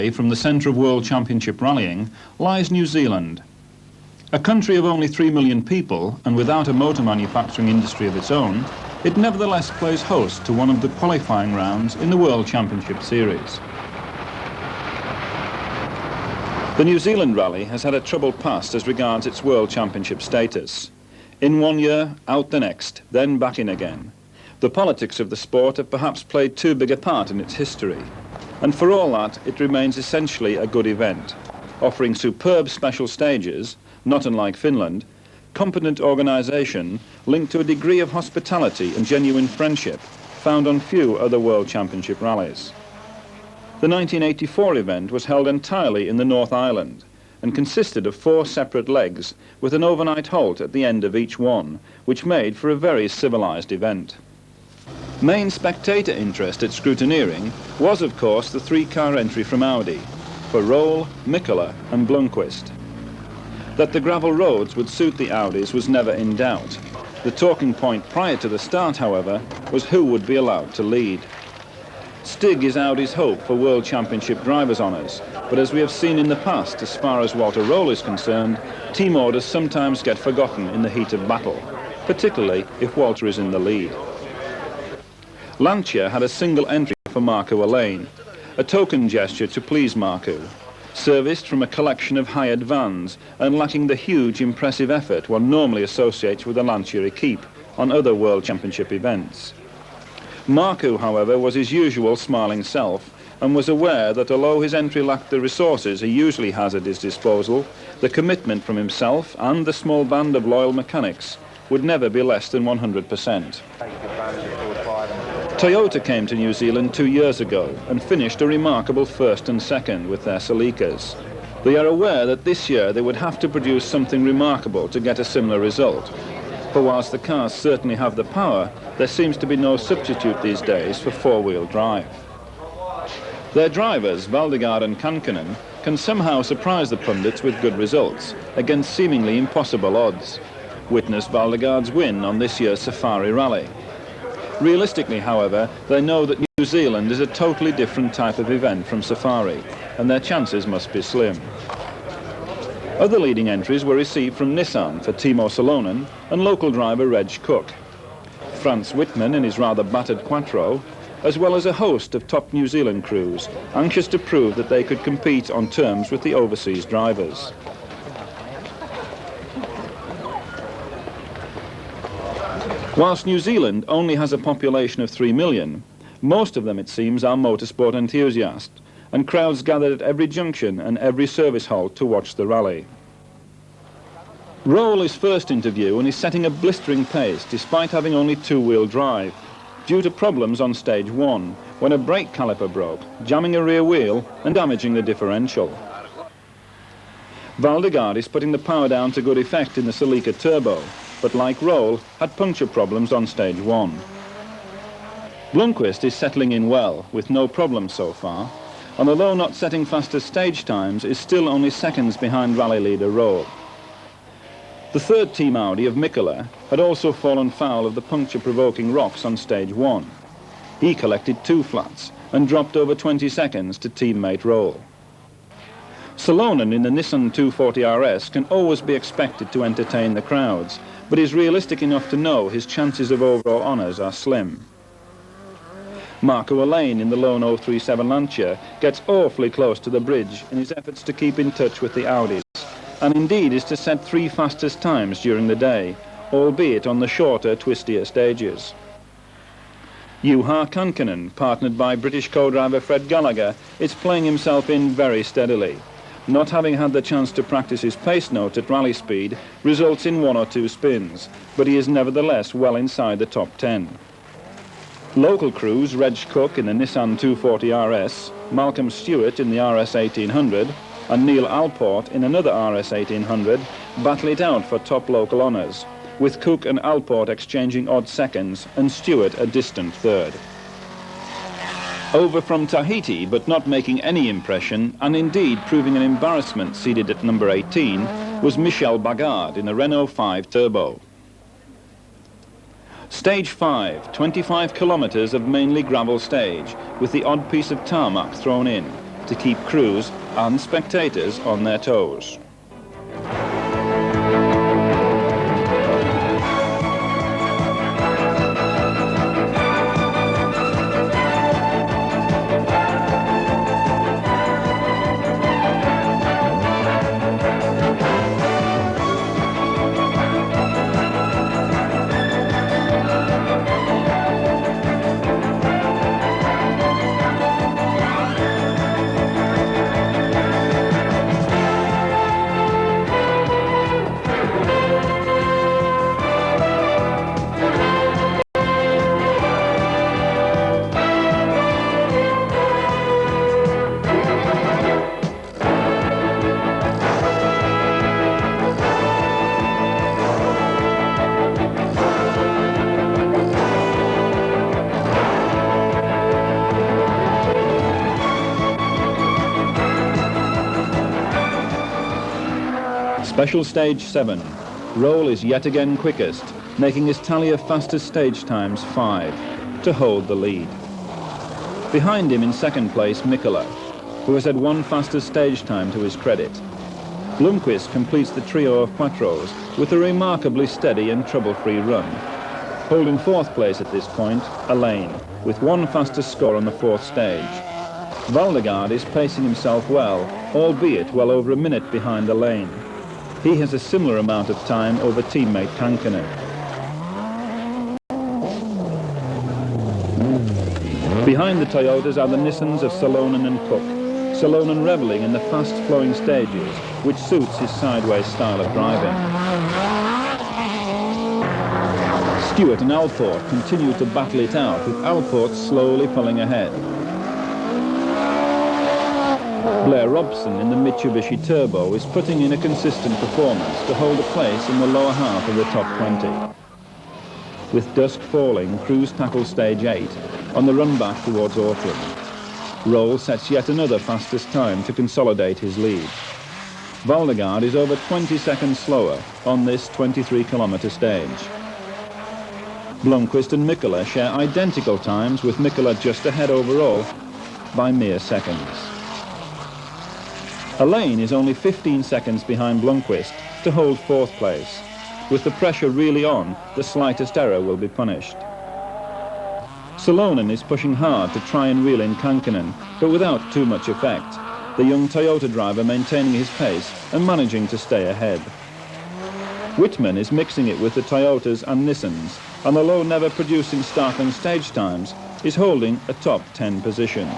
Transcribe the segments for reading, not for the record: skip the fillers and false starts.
From the centre of World Championship rallying lies New Zealand. A country of only 3 million people and without a motor manufacturing industry of its own, it nevertheless plays host to one of the qualifying rounds in the World Championship Series. The New Zealand rally has had a troubled past as regards its World Championship status. In one year, out the next, then back in again. The politics of the sport have perhaps played too big a part in its history. And for all that, it remains essentially a good event, offering superb special stages, not unlike Finland, competent organisation linked to a degree of hospitality and genuine friendship found on few other World Championship rallies. The 1984 event was held entirely in the North Island and consisted of 4 separate legs with an overnight halt at the end of each one, which made for a very civilised event. Main spectator interest at scrutineering was, of course, the 3-car entry from Audi for Roll, Mikkola and Blomqvist. That the gravel roads would suit the Audis was never in doubt. The talking point prior to the start, however, was who would be allowed to lead. Stig is Audi's hope for World Championship drivers' honours, but as we have seen in the past, as far as Walter Roll is concerned, team orders sometimes get forgotten in the heat of battle, particularly if Walter is in the lead. Lancia had a single entry for Marco Alain, a token gesture to please Marco, serviced from a collection of hired vans and lacking the huge impressive effort one normally associates with a Lancia equipe on other World Championship events. Marco, however, was his usual smiling self and was aware that although his entry lacked the resources he usually has at his disposal, the commitment from himself and the small band of loyal mechanics would never be less than 100%. Toyota came to New Zealand 2 years ago and finished a remarkable first and second with their Celicas. They are aware that this year they would have to produce something remarkable to get a similar result. For whilst the cars certainly have the power, there seems to be no substitute these days for 4-wheel drive. Their drivers, Valdegaard and Kankkunen, can somehow surprise the pundits with good results against seemingly impossible odds. Witness Valdegaard's win on this year's Safari Rally. Realistically, however, they know that New Zealand is a totally different type of event from Safari, and their chances must be slim. Other leading entries were received from Nissan for Timo Salonen and local driver Reg Cook, Frans Whitman in his rather battered Quattro, as well as a host of top New Zealand crews, anxious to prove that they could compete on terms with the overseas drivers. Whilst New Zealand only has a population of 3 million, most of them, it seems, are motorsport enthusiasts, and crowds gathered at every junction and every service halt to watch the rally. Roll is first into view and is setting a blistering pace despite having only 2-wheel drive, due to problems on stage 1, when a brake caliper broke, jamming a rear wheel and damaging the differential. Valdegaard is putting the power down to good effect in the Celica Turbo, but like Roll, had puncture problems on stage 1. Blomqvist is settling in well, with no problems so far, and although not setting fastest stage times, is still only seconds behind rally leader Roll. The third team Audi of Mikkola had also fallen foul of the puncture-provoking rocks on stage 1. He collected 2 flats and dropped over 20 seconds to teammate Roll. Salonen in the Nissan 240 RS can always be expected to entertain the crowds, but is realistic enough to know his chances of overall honours are slim. Marco Alain in the lone 037 Lancia gets awfully close to the bridge in his efforts to keep in touch with the Audis, and indeed is to set 3 fastest times during the day, albeit on the shorter, twistier stages. Juha Kankkunen, partnered by British co-driver Fred Gallagher, is playing himself in very steadily. Not having had the chance to practice his pace note at rally speed results in 1 or 2 spins, but he is nevertheless well inside the top 10. Local crews Reg Cook in the Nissan 240 RS, Malcolm Stewart in the RS 1800 and Neil Alport in another RS 1800 battle it out for top local honours, with Cook and Alport exchanging odd seconds and Stewart a distant third. Over from Tahiti, but not making any impression, and indeed proving an embarrassment seated at number 18, was Michel Bagard in a Renault 5 Turbo. Stage 5, 25 kilometres of mainly gravel stage, with the odd piece of tarmac thrown in, to keep crews and spectators on their toes. Special Stage 7. Roll is yet again quickest, making his tally of fastest stage times 5, to hold the lead. Behind him in second place, Mikkola, who has had one fastest stage time to his credit. Blomqvist completes the trio of Quattros with a remarkably steady and trouble-free run. Holding fourth place at this point, Alain, with one fastest score on the fourth stage. Valdegaard is pacing himself well, albeit well over a minute behind Alain. He has a similar amount of time over teammate Kankkunen. Behind the Toyotas are the Nissans of Salonen and Cook. Salonen reveling in the fast-flowing stages, which suits his sideways style of driving. Stewart and Alport continue to battle it out, with Alport slowly pulling ahead. Blair Robson in the Mitsubishi Turbo is putting in a consistent performance to hold a place in the lower half of the top 20. With dusk falling, crews tackle stage 8 on the run back towards Auckland. Roll sets yet another fastest time to consolidate his lead. Valdegaard is over 20 seconds slower on this 23-kilometre stage. Blomqvist and Mikkola share identical times, with Mikkola just ahead overall by mere seconds. Alain is only 15 seconds behind Blomqvist to hold fourth place. With the pressure really on, the slightest error will be punished. Salonen is pushing hard to try and reel in Kankkunen, but without too much effect, the young Toyota driver maintaining his pace and managing to stay ahead. Whitman is mixing it with the Toyotas and Nissans, and although never producing startling stage times, is holding a top 10 position.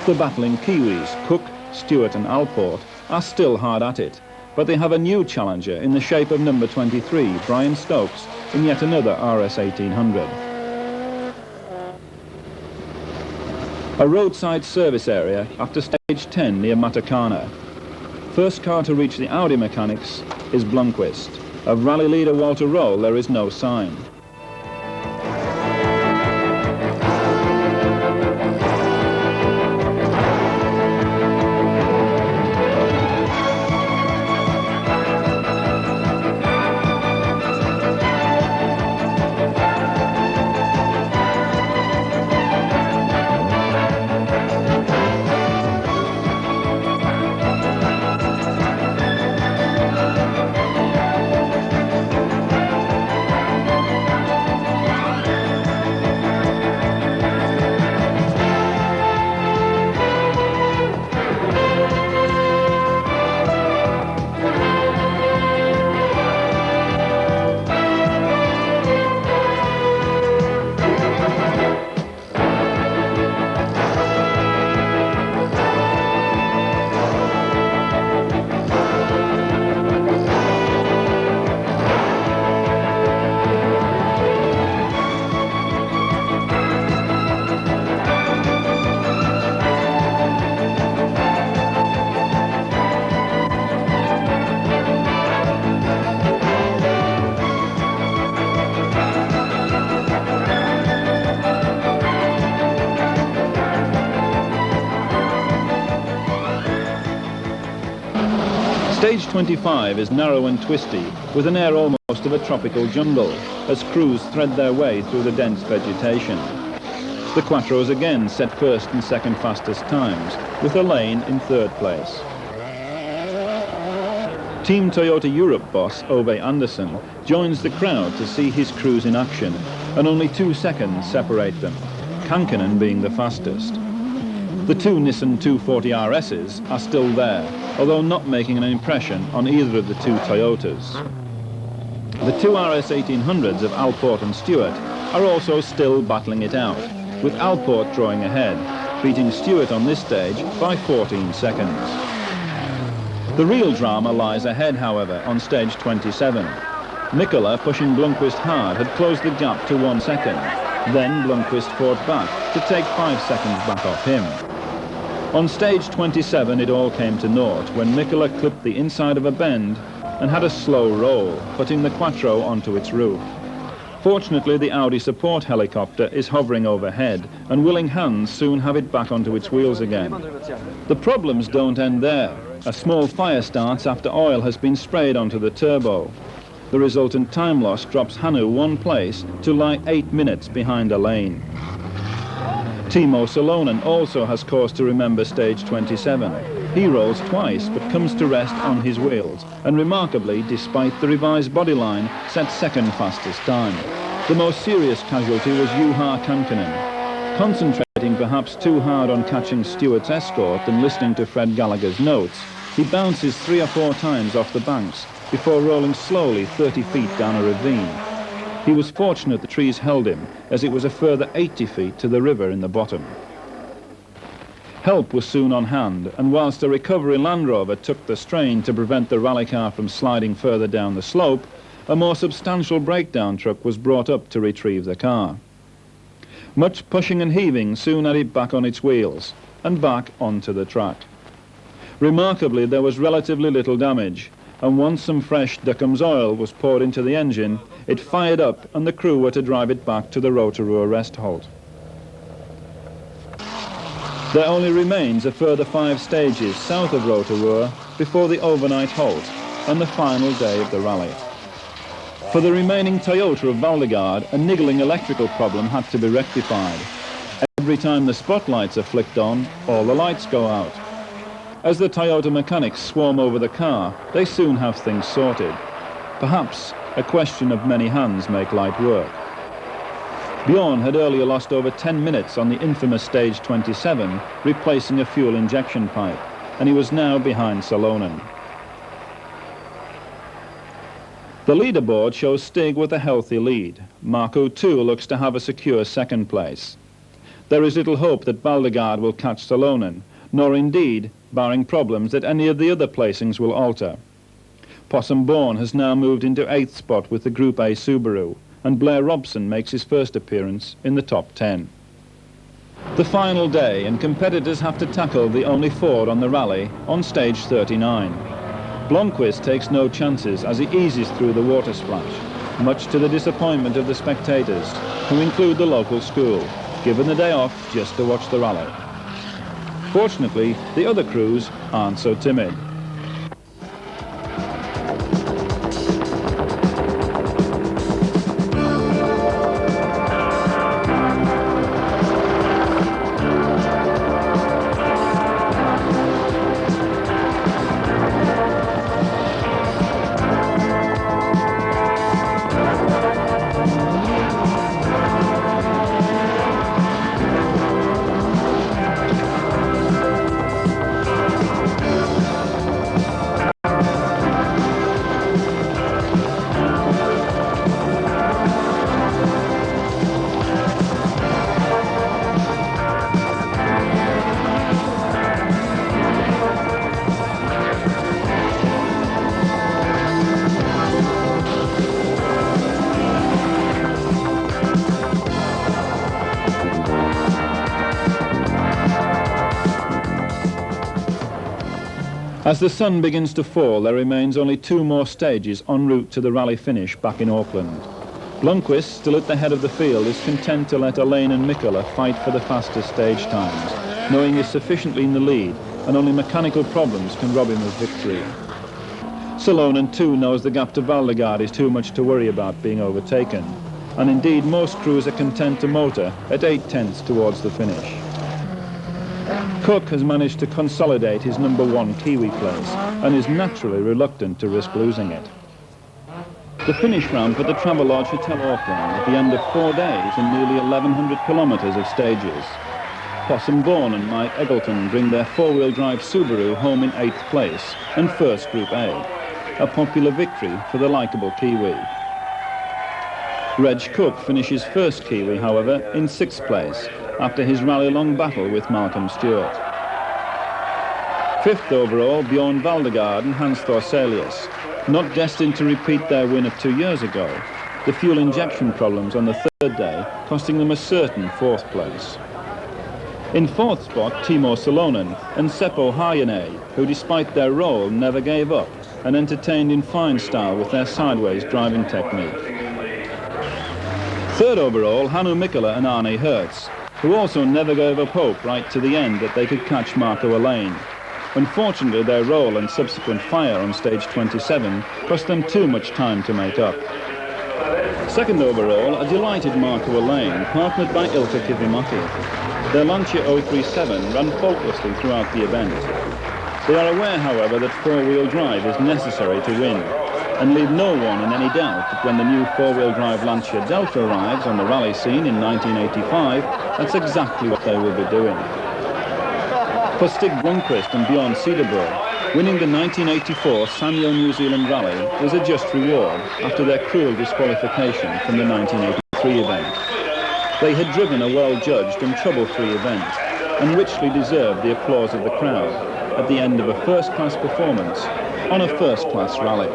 The battling Kiwis, Cook, Stewart and Alport, are still hard at it, but they have a new challenger in the shape of number 23, Brian Stokes, in yet another RS 1800. A roadside service area after stage 10 near Matakana. First car to reach the Audi mechanics is Blomqvist. Of rally leader Walter Roll there is no sign. Stage 25 is narrow and twisty, with an air almost of a tropical jungle, as crews thread their way through the dense vegetation. The Quattros again set first and second fastest times, with Elaine in third place. Team Toyota Europe boss Ove Anderson joins the crowd to see his crews in action, and only 2 seconds separate them, Kankkunen being the fastest. The two Nissan 240 RSs are still there, although not making an impression on either of the two Toyotas. The two RS 1800s of Alport and Stewart are also still battling it out, with Alport drawing ahead, beating Stewart on this stage by 14 seconds. The real drama lies ahead, however, on stage 27. Mikkola, pushing Blomqvist hard, had closed the gap to 1 second. Then Blomqvist fought back to take 5 seconds back off him. On stage 27 it all came to naught when Mikkola clipped the inside of a bend and had a slow roll, putting the Quattro onto its roof. Fortunately, the Audi support helicopter is hovering overhead, and willing hands soon have it back onto its wheels again. The problems don't end there. A small fire starts after oil has been sprayed onto the turbo. The resultant time loss drops Hannu 1 place to lie 8 minutes behind Elaine. Timo Salonen also has cause to remember stage 27. He rolls twice but comes to rest on his wheels, and remarkably, despite the revised bodyline, sets second fastest time. The most serious casualty was Juha Kankkunen. Concentrating perhaps too hard on catching Stewart's escort than listening to Fred Gallagher's notes, he bounces 3 or 4 times off the banks before rolling slowly 30 feet down a ravine. He was fortunate the trees held him, as it was a further 80 feet to the river in the bottom. Help was soon on hand, and whilst a recovery Land Rover took the strain to prevent the rally car from sliding further down the slope, a more substantial breakdown truck was brought up to retrieve the car. Much pushing and heaving soon had it back on its wheels, and back onto the track. Remarkably, there was relatively little damage, and once some fresh Duckham's oil was poured into the engine, it fired up and the crew were to drive it back to the Rotorua rest halt. There only remains a further 5 stages south of Rotorua before the overnight halt and the final day of the rally. For the remaining Toyota of Valdegard, a niggling electrical problem had to be rectified. Every time the spotlights are flicked on, all the lights go out. As the Toyota mechanics swarm over the car, they soon have things sorted. Perhaps a question of many hands make light work. Bjorn had earlier lost over 10 minutes on the infamous stage 27, replacing a fuel injection pipe, and he was now behind Salonen. The leaderboard shows Stig with a healthy lead. Marco too looks to have a secure second place. There is little hope that Valdegard will catch Salonen, nor indeed, barring problems, that any of the other placings will alter. Possum Bourne has now moved into 8th spot with the Group A Subaru, and Blair Robson makes his first appearance in the top 10. The final day, and competitors have to tackle the only Ford on the rally on stage 39. Blomqvist takes no chances as he eases through the water splash, much to the disappointment of the spectators, who include the local school, given the day off just to watch the rally. Fortunately, the other crews aren't so timid. As the sun begins to fall, there remains only 2 more stages en route to the rally finish back in Auckland. Blomqvist, still at the head of the field, is content to let Elaine and Mikkola fight for the fastest stage times, knowing he's sufficiently in the lead and only mechanical problems can rob him of victory. Salonen too knows the gap to Valdegard is too much to worry about being overtaken. and indeed most crews are content to motor at 8/10 towards the finish. Cook has managed to consolidate his #1 Kiwi place and is naturally reluctant to risk losing it. The finish ramp at the Travelodge Hotel Auckland at the end of 4 days and nearly 1,100 kilometres of stages. Possum Bourne and Mike Eggleton bring their four-wheel drive Subaru home in 8th place and first Group A, a popular victory for the likeable Kiwi. Reg Cook finishes first Kiwi, however, in 6th place after his rally-long battle with Malcolm Stewart. 5th overall, Bjorn Valdegaard and Hans Thorselius, not destined to repeat their win of 2 years ago. The fuel injection problems on the 3rd day costing them a certain 4th place. In 4th spot, Timo Salonen and Seppo Hayanei, who despite their role never gave up and entertained in fine style with their sideways driving technique. 3rd overall, Hannu Mikkola and Arne Hertz, who also never gave up hope right to the end that they could catch Marco Allain. Unfortunately, their roll and subsequent fire on stage 27 cost them too much time to make up. 2nd overall, a delighted Marco Allain, partnered by Ilkka Kivimäki. Their Lancia 037 ran faultlessly throughout the event. They are aware, however, that four-wheel drive is necessary to win, and leave no one in any doubt that when the new four-wheel drive Lancia Delta arrives on the rally scene in 1985, that's exactly what they will be doing. For Stig Blomqvist and Bjorn Cederberg, winning the 1984 Sanyo New Zealand Rally was a just reward after their cruel disqualification from the 1983 event. They had driven a well-judged and trouble-free event and richly deserved the applause of the crowd at the end of a first-class performance on a first-class rally.